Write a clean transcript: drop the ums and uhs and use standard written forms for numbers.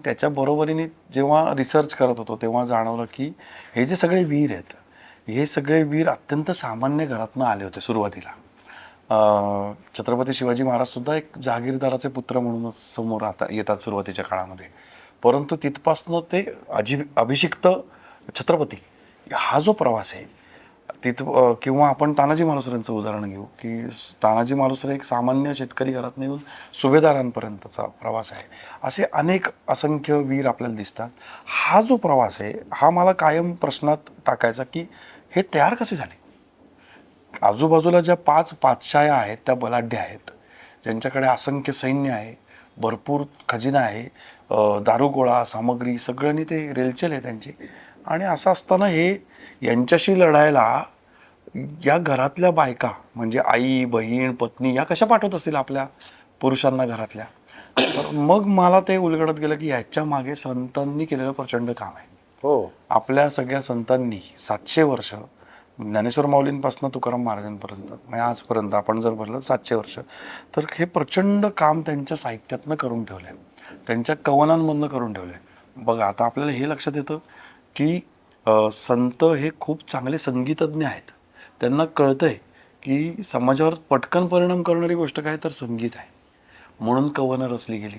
त्याच्या बरोबरीने जेव्हा रिसर्च करत होतो तेव्हा जाणवलं की हे जे सगळे वीर आहेत, हे सगळे वीर अत्यंत सामान्य घरातनं आले होते सुरुवातीला. छत्रपती शिवाजी महाराज सुद्धा एक जहागीरदाराचे पुत्र म्हणूनच समोर येतात सुरुवातीच्या काळामध्ये. परंतु तिथपासनं ते अभिषिक्त छत्रपती हा जो प्रवास आहे किंवा आपण तानाजी मालुसरेंचं उदाहरण घेऊ की तानाजी मालुसरे एक सामान्य शेतकरी घरात येऊन सुभेदारांपर्यंतचा प्रवास आहे. असे अनेक असंख्य वीर आपल्याला दिसतात. हा जो प्रवास आहे हा मला कायम प्रश्नात टाकायचा की हे तयार कसे झाले. आजूबाजूला ज्या 5 पातशाया आहेत त्या बलाढ्य आहेत, ज्यांच्याकडे असंख्य सैन्य आहे, भरपूर खजिना आहे, दारुगोळा सामग्री सगळ्यांनी ते रेलचेल आहे त्यांची. आणि असं असताना हे यांच्याशी लढायला या घरातल्या बायका म्हणजे आई बहीण पत्नी या कशा पाठवत असतील आपल्या पुरुषांना घरातल्या. तर मग मला ते उलगडत गेलं की ह्याच्या मागे संतांनी केलेलं प्रचंड काम आहे. हो. आपल्या सगळ्या संतांनी 700 वर्ष ज्ञानेश्वर माऊलींपासून तुकाराम महाराजांपर्यंत म्हणजे आजपर्यंत आपण जर म्हटलं 700 वर्ष, तर हे प्रचंड काम त्यांच्या साहित्यातनं करून ठेवलंय, त्यांच्या कवनांमधनं करून ठेवलंय. बघा आता आपल्याला हे लक्षात येतं की संत हे खूप चांगले संगीतज्ञ आहेत. त्यांना कळतंय की समाजावर पटकन परिणाम करणारी गोष्ट काय तर संगीत आहे, म्हणून कवनं रचली गेली.